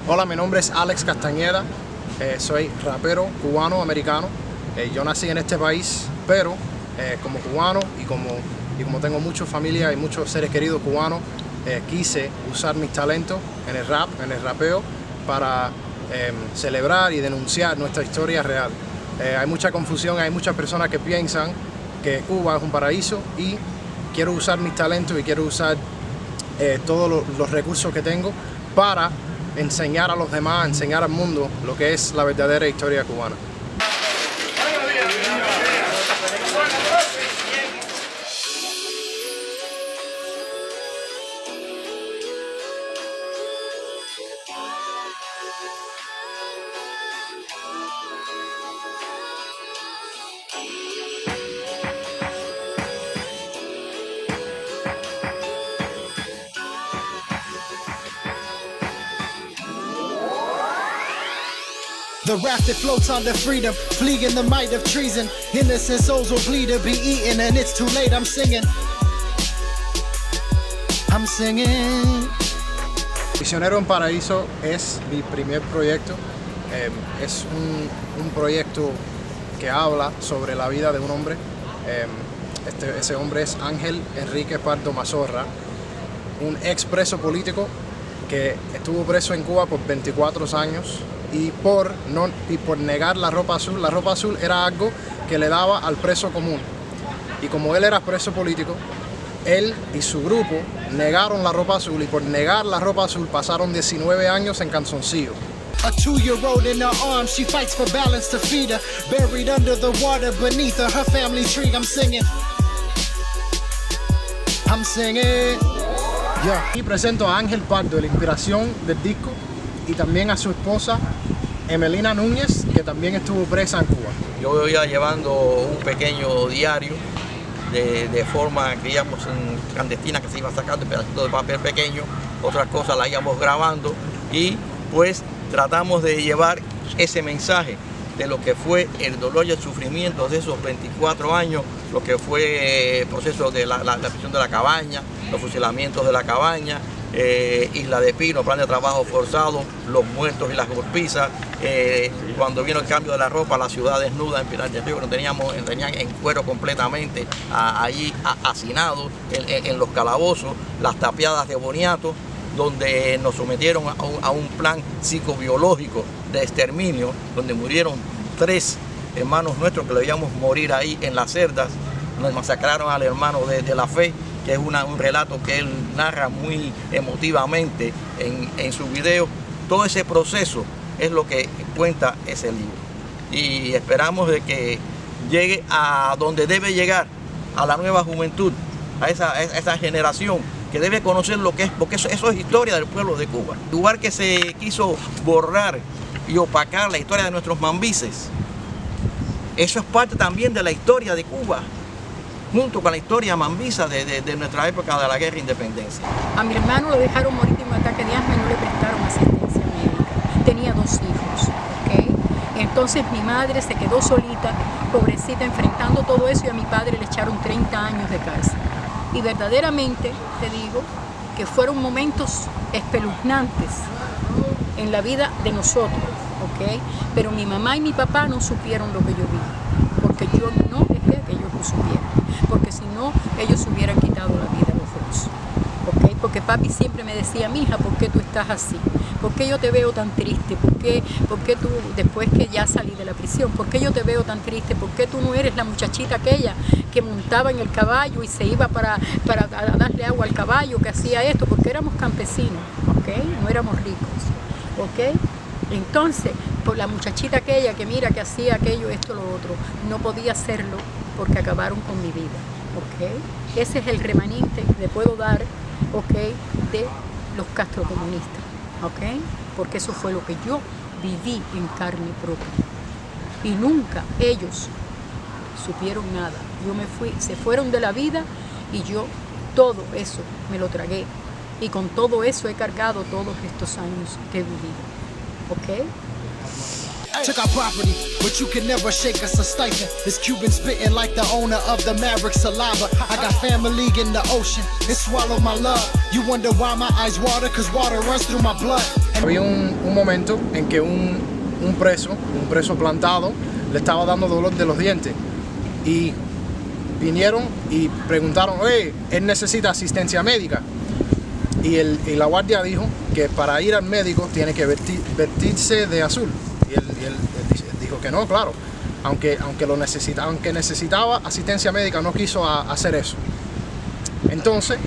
Hola, mi nombre es Alex Castañeda, soy rapero cubano-americano. Yo nací en este país, pero como cubano y como tengo mucha familia y muchos seres queridos cubanos, quise usar mis talentos en el rap, en el rapeo, para celebrar y denunciar nuestra historia real. Hay mucha confusión, hay muchas personas que piensan que Cuba es un paraíso y quiero usar mis talentos y quiero usar todos los recursos que tengo para enseñar a los demás, enseñar al mundo lo que es la verdadera historia cubana. The raft that floats onto freedom, fleeing the might of treason. Innocent souls will bleed or be eaten, and it's too late. I'm singing. Prisionero en Paraíso es mi primer proyecto. Es un proyecto que habla sobre la vida de un hombre. Ese hombre es Ángel Enrique Pardo Mazorra, un ex preso político que estuvo preso en Cuba por 24 años. Y por negar la ropa azul era algo que le daba al preso común. Y como él era preso político, él y su grupo negaron la ropa azul, y por negar la ropa azul pasaron 19 años en calzoncillo. A 2-year-old in her arms, she fights for balance to feed her. Buried under the water beneath her family tree. I'm singing. Yeah. Y presento a Ángel Pardo, la inspiración del disco, y también a su esposa Emelina Núñez, que también estuvo presa en Cuba. Yo iba llevando un pequeño diario de forma que íbamos en clandestina, que se iba sacando pedacitos de papel pequeño, otras cosas las íbamos grabando, y pues tratamos de llevar ese mensaje de lo que fue el dolor y el sufrimiento de esos 24 años, lo que fue el proceso de la prisión de la cabaña, los fusilamientos de la cabaña, Isla de Pino, plan de trabajo forzado, los muertos y las golpizas, cuando vino el cambio de la ropa, la ciudad desnuda en Pinar del Río, que tenían en cuero completamente allí hacinados en los calabozos, las tapiadas de boniato, donde nos sometieron a un plan psicobiológico de exterminio, donde murieron 3 hermanos nuestros que le veíamos morir ahí en las cerdas. Nos masacraron al hermano de la fe, que es un relato que él narra muy emotivamente en su video. Todo ese proceso es lo que cuenta ese libro. Y esperamos de que llegue a donde debe llegar, a la nueva juventud, a esa generación que debe conocer lo que es, porque eso es historia del pueblo de Cuba. En lugar que se quiso borrar y opacar la historia de nuestros mambises, eso es parte también de la historia de Cuba, junto con la historia mambisa de nuestra época de la guerra de independencia. A mi hermano lo dejaron morir de un ataque de asma y no le prestaron asistencia médica. Tenía 2 hijos, ¿ok? Entonces mi madre se quedó solita, pobrecita, enfrentando todo eso, y a mi padre le echaron 30 años de cárcel. Y verdaderamente te digo que fueron momentos espeluznantes en la vida de nosotros, ¿ok? Pero mi mamá y mi papá no supieron lo que yo vi, porque yo no dejé que ellos lo supieran, porque si no, ellos se hubieran quitado la vida los dos, ¿ok? Porque papi siempre me decía: mija, ¿por qué tú estás así? ¿Por qué yo te veo tan triste? ¿Por qué tú, después que ya salí de la prisión, por qué yo te veo tan triste? ¿Por qué tú no eres la muchachita aquella que montaba en el caballo y se iba para darle agua al caballo, que hacía esto? Porque éramos campesinos, ¿ok? No éramos ricos, ¿ok? Entonces, por la muchachita aquella que mira que hacía aquello, esto, lo otro, no podía hacerlo porque acabaron con mi vida, ¿ok? Ese es el remanente que le puedo dar, ¿ok?, de los castrocomunistas, ¿ok? Porque eso fue lo que yo viví en carne propia. Y nunca ellos supieron nada. Yo me fui, se fueron de la vida, y yo todo eso me lo tragué. Y con todo eso he cargado todos estos años que he vivido, ¿ok? Took our property, but you can never shake us or stifle. This Cuban spitting like the owner of the Maverick saliva. I got family in the ocean, it swallowed my love. You wonder why my eyes water, cause water runs through my blood. Había un momento en que un preso plantado le estaba dando dolor de los dientes y vinieron y preguntaron, oye, él necesita asistencia médica. Y la guardia dijo que para ir al médico tiene que vestirse de azul. Y él dijo que no, claro, aunque necesitaba asistencia médica, no quiso hacer eso. Entonces,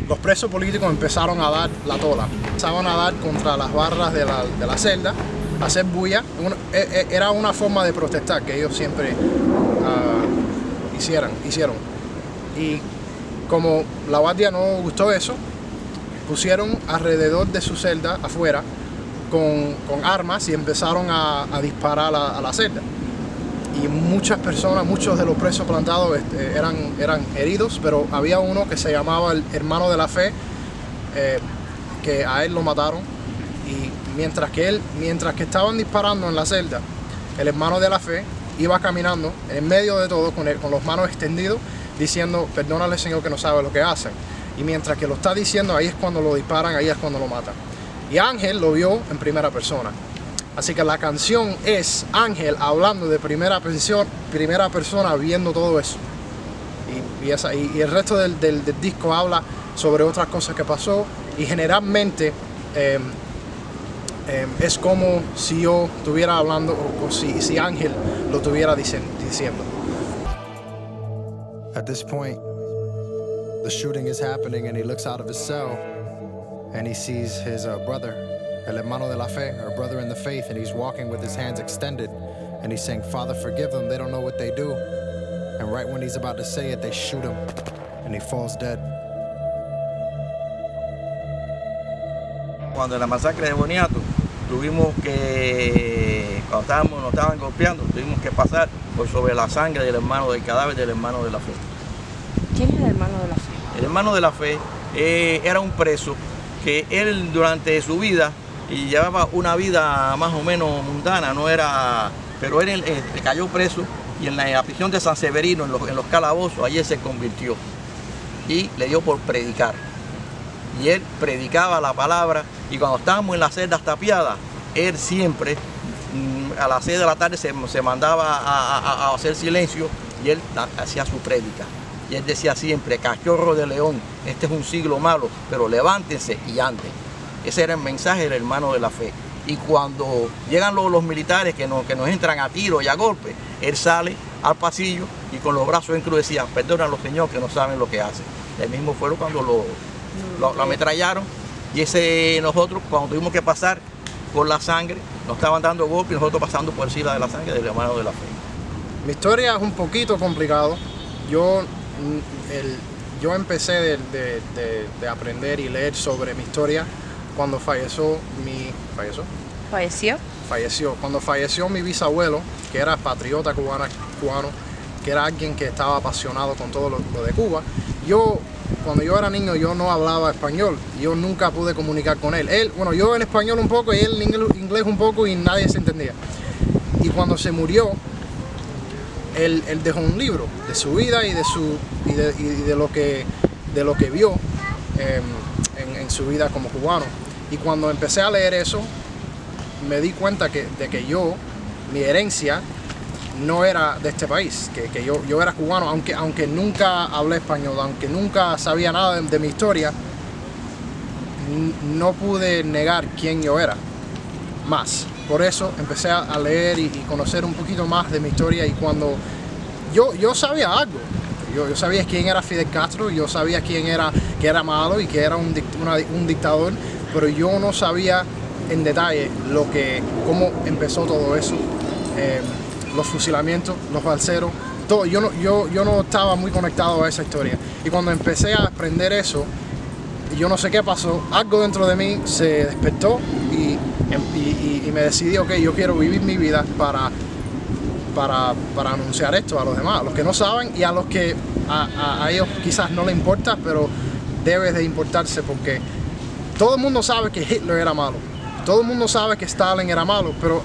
los presos políticos empezaron a dar la tola. Empezaban a dar contra las barras de la celda, a hacer bulla. Era una forma de protestar que ellos siempre hicieron. Y como la guardia no gustó eso, pusieron alrededor de su celda, afuera, con armas y empezaron a disparar a la celda. Y muchas personas, muchos de los presos plantados eran heridos, pero había uno que se llamaba el hermano de la fe, que a él lo mataron. Y mientras que estaban disparando en la celda, el hermano de la fe iba caminando en medio de todo con las manos extendidas, diciendo, perdónale Señor que no sabe lo que hacen. Y mientras que lo está diciendo, ahí es cuando lo disparan, ahí es cuando lo matan. Y Ángel lo vio en primera persona. Así que la canción es Ángel hablando de primera persona viendo todo eso. Y el resto del disco habla sobre otras cosas que pasó. Y generalmente es como si yo estuviera hablando o si Ángel lo estuviera diciendo. At this point, the shooting is happening and he looks out of his cell and he sees his brother, el hermano de la fe, or brother in the faith, and he's walking with his hands extended and he's saying, Father, forgive them, they don't know what they do. And right when he's about to say it, they shoot him and he falls dead. Cuando en la masacre de Boniato, tuvimos que, cuando nos estaban golpeando, tuvimos que pasar por sobre la sangre del cadáver del hermano de la fe. ¿Quién es el hermano de la fe? El hermano de la fe era un preso que él durante su vida y llevaba una vida más o menos mundana, pero él cayó preso y en la prisión de San Severino, en los calabozos, allí se convirtió y le dio por predicar. Y él predicaba la palabra y cuando estábamos en las celdas tapiadas, él siempre a las 6 de la tarde se mandaba a hacer silencio y él hacía su prédica. Y él decía siempre, cachorro de león, este es un siglo malo, pero levántense y anden. Ese era el mensaje del hermano de la fe. Y cuando llegan los militares que nos entran a tiro y a golpe, él sale al pasillo y con los brazos en cruz decía, perdónalo Señor que no saben lo que hacen. El mismo fue cuando lo ametrallaron y nosotros cuando tuvimos que pasar por la sangre, nos estaban dando golpes y nosotros pasando por encima de la sangre del hermano de la fe. Mi historia es un poquito complicado. Yo empecé de aprender y leer sobre mi historia cuando falleció. Cuando falleció mi bisabuelo, que era patriota cubano, que era alguien que estaba apasionado con todo lo de Cuba. Cuando yo era niño, yo no hablaba español. Yo nunca pude comunicar con él. Yo en español un poco y él en inglés un poco y nadie se entendía. Y cuando se murió, él dejó un libro de su vida y de lo que vio en su vida como cubano. Y cuando empecé a leer eso, me di cuenta de que mi herencia no era de este país, que yo era cubano, aunque nunca hablé español, aunque nunca sabía nada de mi historia, no pude negar quién yo era más. Por eso empecé a leer y conocer un poquito más de mi historia y cuando yo sabía algo, yo sabía quién era Fidel Castro, yo sabía quién era, que era malo y que era un dictador, pero yo no sabía en detalle cómo empezó todo eso. Los fusilamientos, los balseros, todo. Yo no estaba muy conectado a esa historia. Y cuando empecé a aprender eso, yo no sé qué pasó, algo dentro de mí se despertó y me decidí, ok, yo quiero vivir mi vida para anunciar esto a los demás, a los que no saben y a los que a ellos quizás no les importa, pero debe de importarse porque todo el mundo sabe que Hitler era malo, todo el mundo sabe que Stalin era malo, pero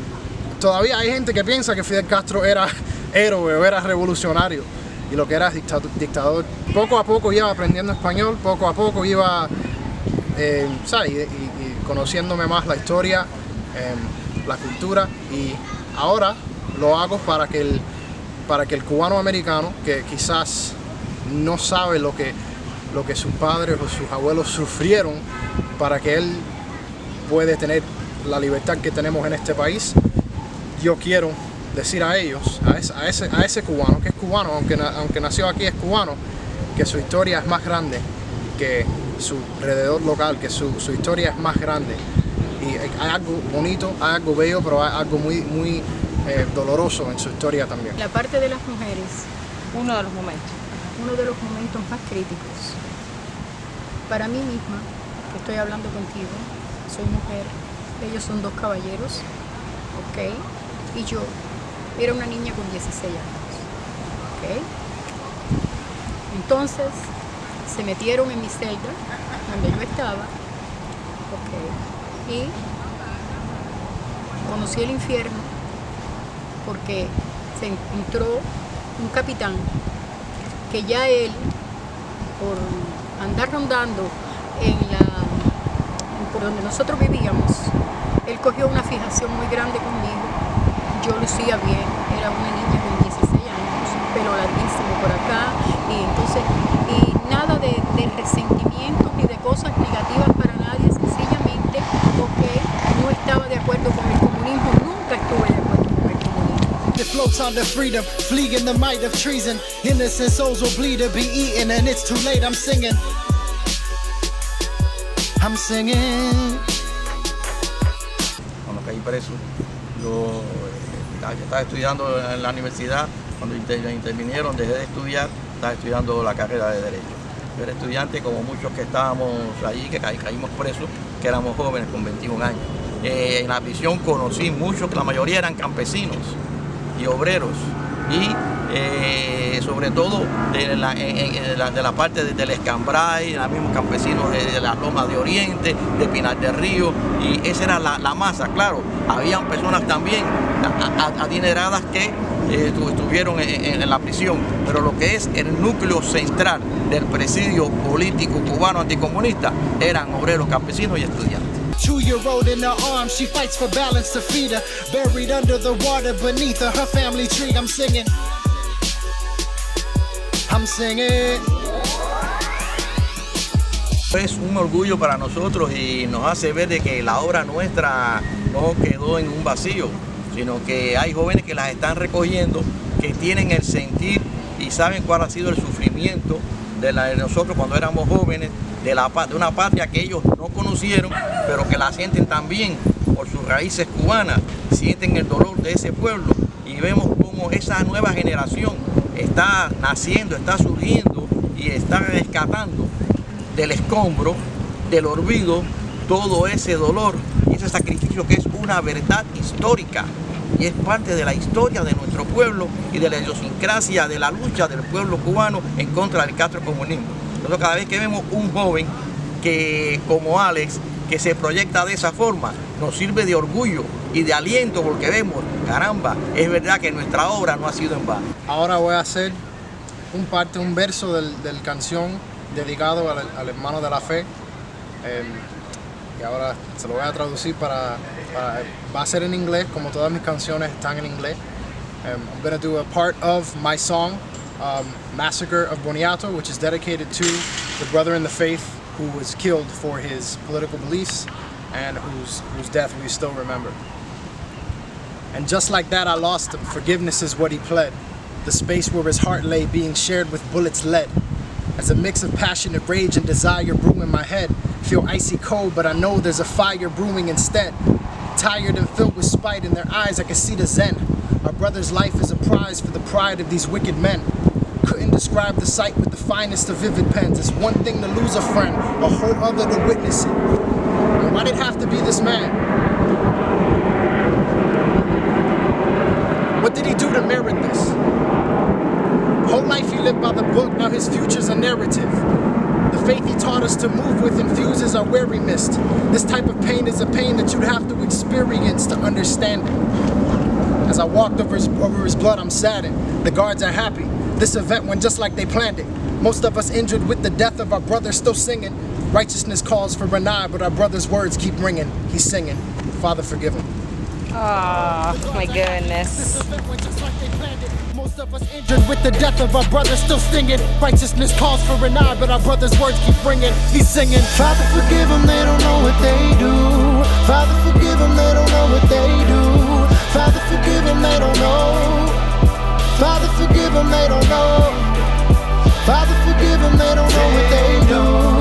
todavía hay gente que piensa que Fidel Castro era héroe o era revolucionario y lo que era dictador. Poco a poco iba aprendiendo español, poco a poco iba ¿sabes? Y conociéndome más la historia, la cultura, y ahora lo hago para que el cubano americano, que quizás no sabe lo que sus padres o sus abuelos sufrieron para que él puede tener la libertad que tenemos en este país, yo quiero decir a ellos, a ese cubano, que es cubano, aunque nació aquí es cubano, que su historia es más grande que su alrededor local, que su historia es más grande. Y hay algo bonito, hay algo bello, pero hay algo muy doloroso en su historia también. La parte de las mujeres, Uno de los momentos más críticos. Para mí misma, que estoy hablando contigo, soy mujer, ellos son dos caballeros, ¿ok? Y yo era una niña con 16 años, ¿ok? Entonces, se metieron en mi celda, donde yo estaba, ¿ok? Y conocí el infierno porque se encontró un capitán que ya él, por andar rondando por donde nosotros vivíamos, él cogió una fijación muy grande conmigo. Yo lucía bien, era una niña con 16 años, pelo larguísimo por acá, y nada de resentimientos ni de cosas negativas para nadie, sencillamente porque no estaba de acuerdo con el comunismo, nunca estuve de acuerdo con el comunismo. It floats on to freedom, fleeing the might of treason. Innocent souls will bleed or be eaten, and it's too late. I'm singing. Cuando caí preso, yo estaba estudiando en la universidad. Cuando intervinieron, dejé de estudiar, estaba estudiando la carrera de Derecho. Yo era estudiante como muchos que estábamos allí, que caímos presos, que éramos jóvenes con 21 años. En la prisión conocí muchos, que la mayoría eran campesinos y obreros, y sobre todo de la parte del Escambray, los mismos campesinos de las Lomas de Oriente, de Pinar del Río, y esa era la masa. Claro, habían personas también adineradas que estuvieron en la prisión, pero lo que es el núcleo central del presidio político cubano anticomunista eran obreros, campesinos y estudiantes. 2-year-old in her arms, she fights for balance to feed her. Buried under the water beneath her family tree. I'm singing. Es un orgullo para nosotros y nos hace ver de que la obra nuestra no quedó en un vacío, sino que hay jóvenes que las están recogiendo, que tienen el sentir y saben cuál ha sido el sufrimiento de nosotros cuando éramos jóvenes, de una patria que ellos no conocieron, pero que la sienten también por sus raíces cubanas, sienten el dolor de ese pueblo, y vemos cómo esa nueva generación está naciendo, está surgiendo y está rescatando del escombro, del olvido, todo ese dolor y ese sacrificio que es una verdad histórica y es parte de la historia de nuestro pueblo y de la idiosincrasia de la lucha del pueblo cubano en contra del castrocomunismo. Nosotros cada vez que vemos un joven que, como Alex, que se proyecta de esa forma, nos sirve de orgullo y de aliento porque vemos, caramba, es verdad que nuestra obra no ha sido en vano. Ahora voy a hacer un verso del canción dedicado al hermano de la fe, y ahora se lo voy a traducir va a ser en inglés, como todas mis canciones están en inglés. I'm going to do a part of my song, Massacre of Boniato, which is dedicated to the brother in the faith who was killed for his political beliefs and whose death we still remember. And just like that I lost him, forgiveness is what he pled, the space where his heart lay being shared with bullets lead. As a mix of passionate rage and desire brew in my head, feel icy cold but I know there's a fire brewing instead. Tired and filled with spite in their eyes I can see the zen. Our brother's life is a prize for the pride of these wicked men. Couldn't describe the sight with the finest of vivid pens. It's one thing to lose a friend, a whole other to witness it. And why did it have to be this man? What did he do to merit this? Whole life he lived by the book, now his future's a narrative. The faith he taught us to move with infuses our weary mist. This type of pain is a pain that you'd have to experience to understand it. As I walked over his blood, I'm saddened. The guards are happy. This event went just like they planned it. Most of us injured with the death of our brother still singing. Righteousness calls for Renai, but our brother's words keep ringing. He's singing. Father, forgive him. Oh, my goodness. This event went just like they planned it. Most of us injured with the death of our brother still stinging. Righteousness calls for an eye, but our brother's words keep ringing. He's singing. Father, forgive them, they don't know what they do. Father, forgive them, they don't know what they do. Father, forgive them, they don't know. Father, forgive them, they don't know. Father, forgive them, they don't know what they do.